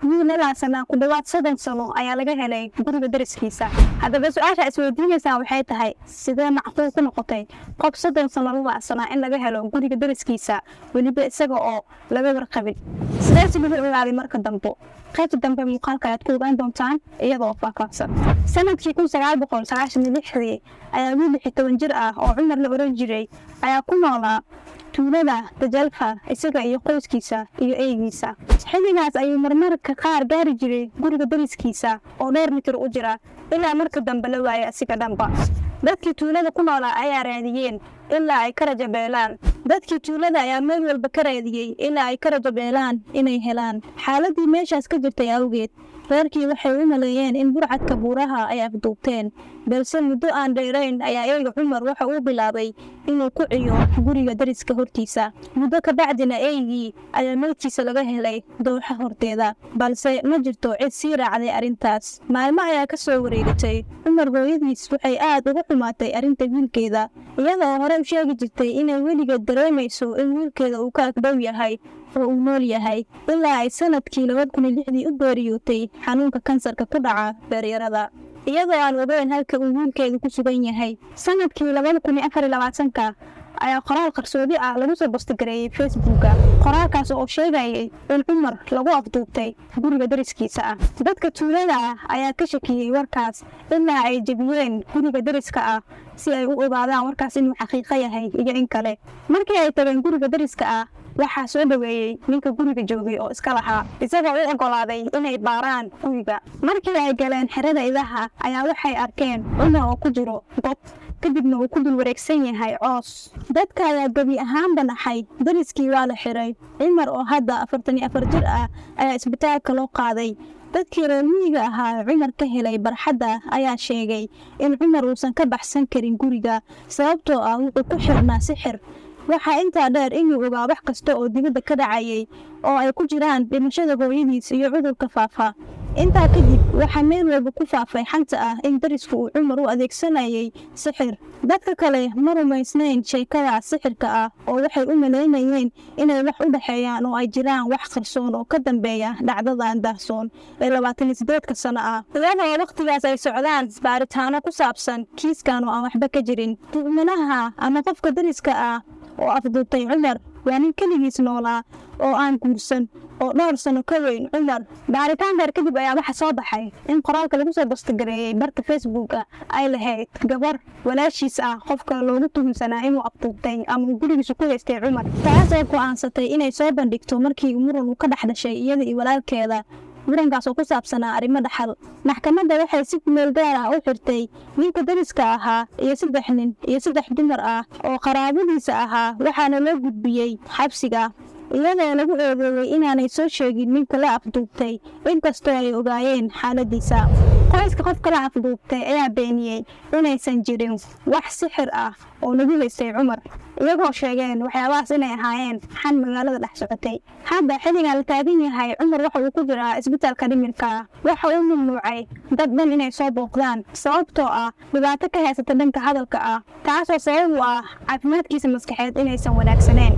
wiil ilaa sana ku dhawaad 7 sano ayaa laga helay guriga dariskiisa. Haddaba su'aasha isweydiinaysaa waxay tahay sidee macquul ku noqotay qof 7 sano in laga helo guriga dariskiisa weliba isaga oo laga warqabin. Sidaas lagu ogaaday marka dambe qaybta dambe muuqaalka aad ku ogaan doontaan iyadoo faahfaahsan. Sanadkii 1996 ayaa wiil 17 jir ah oo Cumar la oran jiray ayaa ku noolaa tuulada Dajalfa isaga iyo qoyskiisa iyo eeygiisa. Xilligaas ayuu marmarka qaar gaari jiray guriga dariskiisa oo dheer mitir u jira ilaa marka dambe la waayay asiga dhanba. dadkii tuulada ku noolaa ayaa raadiyeen ilaa ay ka rajabeelaan. dadkii tuulada ayaa meel walba ka raadiyay ilaa ay ka rajabeelaan inay helaan. xaaladii meeshaas ka jirtay awgeed reerkii waxay u maleeyeen in burcadka buuraha ay afduubteen, balse muddo aan dheerayn ayaa eeyga Cumar waxa uu bilaabay inuu ku ciyo guriga dariska hortiisa. muddo ka bacdina eeygii ayaa meydkiisa laga helay dooxa horteeda, balse ma jirto cid sii raacday arrintaas. maalmo ayaa ka soo wareegatay. Cumar hooyadiis waxay aad uga xumaatay arrinta wiilkeeda, iyadoo hore u sheegi jirtay inay weligeed dareemayso in wiilkeeda uu ka agdhow yahay oo uu nool yahay, ilaa ay sanadkii 2006 u geeriyootay xanuunka kansarka ku dhaca beeryarada, iyadoo aan ogeyn halka uu wiilkeedu ku sugan yahay. sanadkii 2024 ayaa qoraal qarsoodi ah lagu soo bostigareeyay Facebook-ga. qoraalkaas oo sheegayay in Cumar lagu afduubtay guriga dariskiisa ah. dadka tuulada ah ayaa ka shakiyay warkaas ilaa ay jabiyeen guriga dariska ah si ay u ogaadaan warkaas inuu xaqiiqo yahay iyo in kale. markii ay tageen guriga dariska ah waxaa soo dhaweeyay ninka guriga joogay oo iska lahaa, isagoo u ogolaaday inay baaraan guriga. markii ay galeen xerada idaha ayaa waxay arkeen Cumar oo ku jiro god, kadibna uu ku dul wareegsan yahay coos. dadka ayaa gabi ahaanba naxay. dariskii waa la xiray. Cumar oo hadda 44 jir ah ayaa isbitaalka loo qaaday. dadkii reer miyiga ahaa Cumar ka helay barxadda ayaa sheegay in Cumar uusan ka baxsan karin guriga sababtoo ah wuxuu ku xirnaa sixir. waxaa intaa dheer inuu ogaa wax kasta oo dibadda ka dhacayay oo ay ku jiraan dhimashada hooyadiis iyo cudurka faafa. intaa kadib waxaa meel walba ku faafay xanta ah in darisku uu Cumar u adeegsanayay sixir. dadka kale ma rumaysnayn sheekada sixirka ah oo waxay u maleynayeen inay wax u dhaxeeyaan oo ay jiraan wax qarsoon oo ka dambeeya dhacdadan daahsoon ee 28 sano ah. iyadoo waqtigaas ay socdaan baaritaano ku saabsan kiiskan oo aan waxba ka jirin. tuhmanaha ama qofka dariska ah oo afduubtay Cumar waa nin keligiis noolaa oo aan guursan oo dhowr sano ka weyn Cumar. baaritaan dheer kadib ayaa waxa soo baxay in qoraalka lagu soo bostigareeyay barta Facebook-ga ay lahayd gabar walaashiis ah qofka loogu tuhunsanaa inuu afduubtay ama gurigiisa ku haystay Cumar. taasoo go'aansatay inay soo bandhigto markii muran uu ka dhex dhashay iyada iyo walaalkeeda, murankaas oo ku saabsanaa arrimo dhaxal. maxkamadda waxay si meel gaar ah u xirtay wiilka dariska ahaa iyo 3 nin iyo 3 dumar ah oo qaraabadiisa ahaa, waxaana loo gudbiyey xabsiga iyadoo lagu eedeeyay inaanay soo sheegin ninka la afduubtay inkastoo ay ogaayeen xaaladiisa. qoyska qofka la afduubtay ayaa beeniyey inaysan jirin wax sixir ah oo lagu haystay Cumar, iyagoo sheegeen waxyaabahaas inay ahaayeen xan magaalada dhex socotay. hadda xilligan la taagan yahay Cumar waxa uu ku jiraa isbitaalka dhimirka. waxa uu mamnuucay dad dhan inay soo booqdaan sababtoo ah dhibaato ka haysata dhanka hadalka ah, taasoo sabab u ah caafimaadkiisa maskaxeed inaysan wanaagsaneyn.